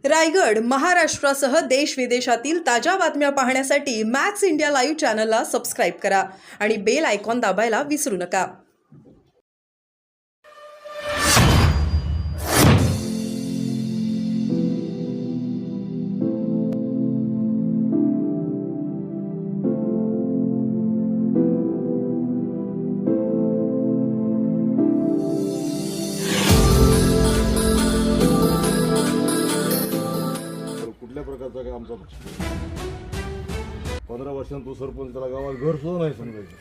रायगड, महाराष्ट्रासह देश विदेशातील ताज्या बातम्या पाहण्यासाठी मॅक्स इंडिया लाईव्ह चॅनलला सबस्क्राईब करा आणि बेल आयकॉन दाबायला विसरू नका. कुठल्या प्रकारचा काय आमचा पक्ष 15 वर्षांत तो सरपंच त्याला गावात घर सुद्धा नाही समजायचं.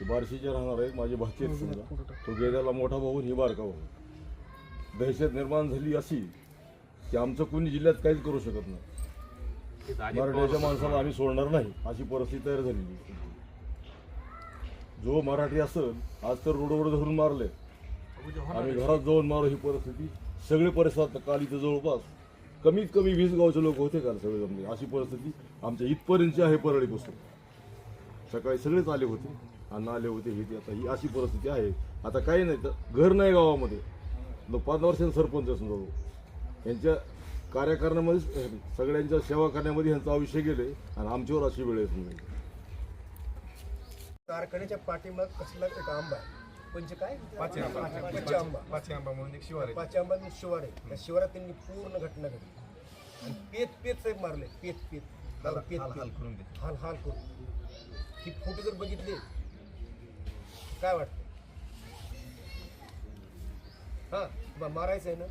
बार्शीचे राहणार आहेत माझे भाचे आहेत समजा, तो गेल्याला मोठा भाऊ ही बारका भाऊ. दहशत निर्माण झाली अशी की आमचं कोणी जिल्ह्यात काहीच करू शकत नाही. मराठ्याच्या माणसाला आम्ही सोडणार नाही अशी परिस्थिती तयार झालेली. जो मराठी असेल आज तर रोडवर धरून मारले, आम्ही घरात जाऊन मारू ही परिस्थिती. सगळे परिसरात काल इथं जवळपास कमीत कमी 20 गावचे लोक होते काल सगळे जमले. अशी परिस्थिती आमच्या इथपर्यंतची आहे. परळीपासून सकाळी सगळेच आले होते आणि आले होते हे ते. आता ही अशी परिस्थिती आहे. आता काही नाही तर घर नाही गावामध्ये. 5 वर्षांचा सरपंच समजा यांच्या कार्यकारणामध्ये सगळ्यांच्या सेवा करण्यामध्ये यांचं आयुष्य गेले आणि आमच्यावर अशी वेळ आहे समजा. कारखान्याच्या पाठीमाग कसला एक आंबा आहे, म्हणजे काय पाचे आंबा म्हणून एक शिवार आहे. पाचे आंबा म्हणून शिवार आहे. त्या शिवारात त्यांनी पूर्ण घटना घडली आणि पेत साहेब मारले. हाल करून ही फोटो जर बघितले काय वाटतं? हा मारायचं आहे ना,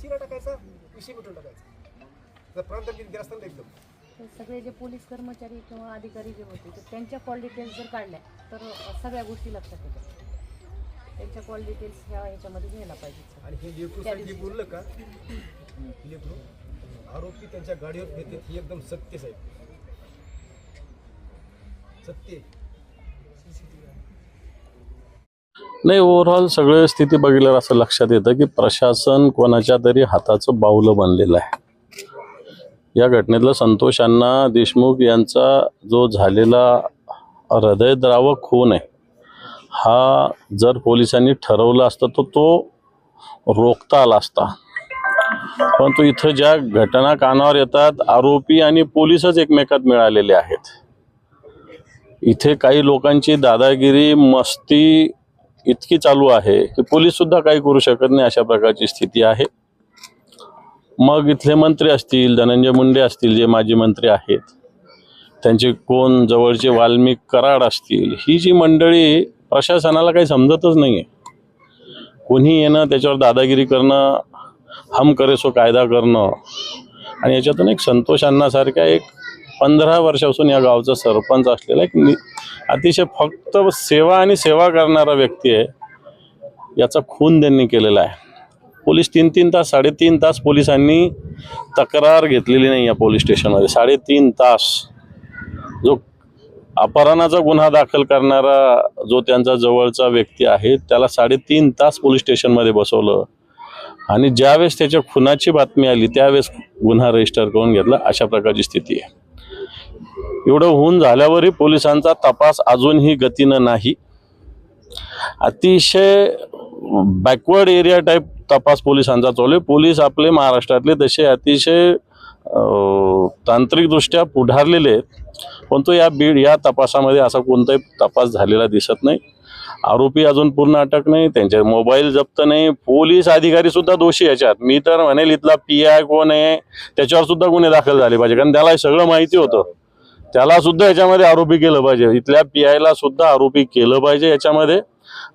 शिरा टाकायचा, विषय भेटून टाकायचा. प्रांत गेला असताना एकदम सगळे जे पोलीस कर्मचारी किंवा अधिकारी जे होते तर त्यांच्या कॉल डिटेल्स जर काढल्या तर सगळ्या गोष्टी लक्षात येतात. त्यांच्या कॉल डिटेल्स ह्याच्यामध्ये घ्यायला पाहिजे. आणि हे लेकरू बोललं का, लेकरू आरोपी त्यांच्या गाडीवर घेते ही एकदम सत्य साहेब, सत्य. नाही, ओव्हरऑल सगळं स्थिती बघितल्यावर असं लक्षात येतं की प्रशासन कोणाच्या तरी हाताचं बाहुलं बनलेलं आहे. या घटनेतलं संतोष अण्णा देशमुख यांचा जो झालेला हृदयद्रावक खून आहे, हा जर पोलिसांनी ठरवलं असतं तर तो रोखता आला असता. परंतु इथं ज्या घटना कानावर येतात, आरोपी आणि पोलीसच एकमेकात मिळालेले आहेत. इथे काही लोकांची दादागिरी मस्ती इतकी चालू आहे की पोलीस सुद्धा काही करू शकत नाही, अशा प्रकारची स्थिती आहे. मग इथले मंत्री असतील, धनंजय मुंडे असतील जे माजी मंत्री आहेत, त्यांचे कोण जवळचे वाल्मिक कराड असतील, ही जी मंडळी प्रशासनाला काही समजतच नाही आहे. कोणी येणं, त्याच्यावर दादागिरी करणं, हम करे सो कायदा करणं. आणि याच्यातून एक संतोष अण्णासारख्या एक 15 वर्षापासून या गावचा सरपंच असलेला एक अतिशय फक्त सेवा आणि सेवा करणारा व्यक्ती आहे, याचा खून त्यांनी केलेला आहे. पोलीस 3-3 तास 3.5 तास पोलिसांनी तक्रार घेतलेली नाही या पोलीस स्टेशनमध्ये. 3.5 तास जो अपहरणाचा गुन्हा दाखल करणारा जो त्यांचा जवळचा व्यक्ती आहे त्याला 3.5 तास पोलीस स्टेशनमध्ये बसवलं आणि ज्यावेळेस त्याच्या खुनाची बातमी आली त्यावेळेस गुन्हा रजिस्टर करून घेतला. अशा प्रकारची स्थिती आहे. एवढं होऊन झाल्यावरही पोलिसांचा तपास अजूनही गतीनं नाही. अतिशय बॅकवर्ड एरिया टाईप तपास पोलिसांचा चालू आहे. पोलीस आपले महाराष्ट्रातले तसे अतिशय तांत्रिकदृष्ट्या पुढारलेले आहेत, परंतु या तपासामध्ये असा कोणताही तपास झालेला दिसत नाही. आरोपी अजून पूर्ण अटक नाही, त्यांचे मोबाईल जप्त नाही. पोलीस अधिकारी सुद्धा दोषी याच्यात. मी तर म्हणेल इथला PI कोण आहे त्याच्यावर सुद्धा गुन्हे दाखल झाले पाहिजे, कारण त्याला सगळं माहिती होतं. त्याला सुद्धा याच्यामध्ये आरोपी केलं पाहिजे. इथल्या PIला सुद्धा आरोपी केलं पाहिजे याच्यामध्ये.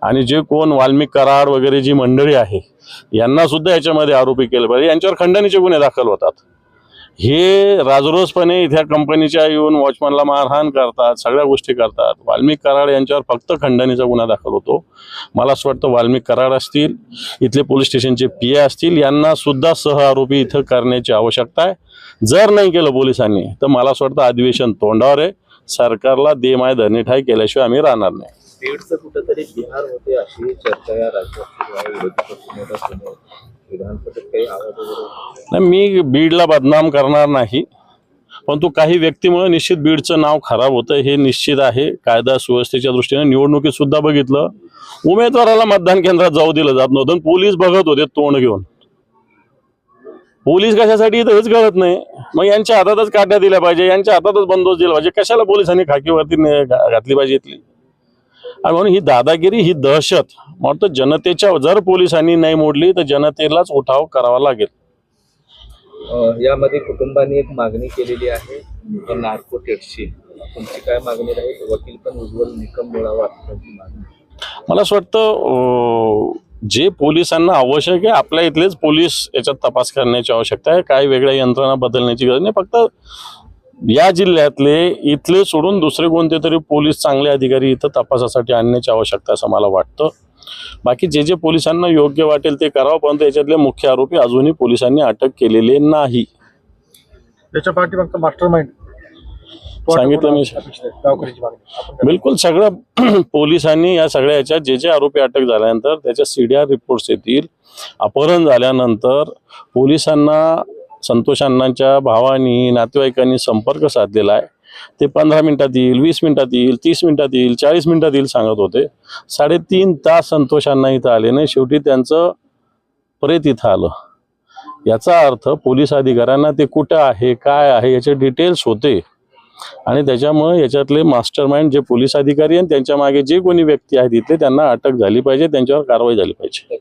आणि जे कोण वाल्मिक कराड वगैरे जी मंडळी आहे यांना सुद्धा याच्यामध्ये आरोपी केलं पाहिजे. यांच्यावर खंडणीचे गुन्हे दाखल होतात. हे राजरोसपणे इथ्या कंपनीच्या येऊन वॉचमॅनला मारहाण करतात, सगळ्या गोष्टी करतात. वाल्मिक कराड यांच्यावर फक्त खंडणीचा गुन्हा दाखल होतो. मला असं वाटतं वाल्मिक कराड असतील, इथले पोलीस स्टेशनचे PI असतील, यांना सुद्धा सह आरोपी इथं करण्याची आवश्यकता आहे. जर नाही केलं पोलिसांनी तर मला असं वाटतं अधिवेशन तोंडावर आहे. सरकारला दे माय धरणी ठाई केल्याशिवाय आम्ही राहणार नाही. बीडचं कुठेतरी बिहार होते अशी चर्चा या राज्यात विधानसभेत काही आवाज वगैरे नाही. मी बीडला बदनाम करणार नाही, परंतु काही व्यक्तीमुळे निश्चित बीडचं नाव खराब होतं हे निश्चित आहे. कायदा सुव्यवस्थेच्या दृष्टीने निवडणुकीत सुद्धा बघितलं, उमेदवाराला मतदान केंद्रात जाऊ दिलं जात नव्हतं, पोलीस बघत होते तोंड घेऊन. पोलीस कशासाठी इथं हेच कळत नाही. मग यांच्या हातातच काट्या दिल्या पाहिजे, यांच्या हातातच बंदोबस्त दिला पाहिजे. कशाला पोलिसांनी खाकीवरती घातली पाहिजे इथली? आणि म्हणून ही दादागिरी, ही दहशत मला जनतेच्या, जर पोलिसांनी नाही मोडली तर जनतेलाच उठाव करावा लागेल. यामध्ये कुटुंबांनी एक मागणी केलेली आहे नार्को टेटची. तुमची काय मागणी राहील? वकील पण उज्ज्वल निकम मिळावा अशी त्यांची मागणी. मला असं वाटतं जे पोलिसांना आवश्यक आहे, आपल्या इथलेच पोलीस याच्यात तपास करण्याची आवश्यकता आहे. काही वेगळ्या यंत्रणा बदलण्याची गरज नाही. फक्त या जिल्ह्यातले इथले सोडून दुसरे कोणते तरी पोलीस चांगले अधिकारी इथं तपासासाठी आणण्याची आवश्यकता असं मला वाटतं. बाकी जे जे पोलिसांना योग्य वाटेल ते करावं, परंतु याच्यातले मुख्य आरोपी अजूनही पोलिसांनी अटक केलेले नाही. त्याच्या पाठीमागचं मास्टर माइंड सांगितलं मी. गावकऱ्याची मागणी बिलकुल सगळं पोलिसांनी या सगळ्या याच्यात जे जे आरोपी अटक झाल्यानंतर त्याच्या CDR रिपोर्ट्स येतील. अपहरण झाल्यानंतर पोलिसांना संतोष अण्णांच्या भावानी, नातेवाईकांनी संपर्क साधलेला आहे. ते 15 मिनिटात येईल, 20 मिनिटात येईल, 30 मिनिटात येईल, 40 मिनिटात येईल सांगत होते. 3.5 तास संतोष अण्णा इथं आले नाही. शेवटी त्यांचं प्रेत इथं आलं. याचा अर्थ पोलीस अधिकाऱ्यांना ते कुठं आहे, काय आहे याचे डिटेल्स होते. आणि त्याच्यामुळे याच्यातले मास्टर माइंड जे पोलीस अधिकारी आणि त्यांच्या मागे जे कोणी व्यक्ती आहेत इथले, त्यांना अटक झाली पाहिजे, त्यांच्यावर कारवाई झाली पाहिजे.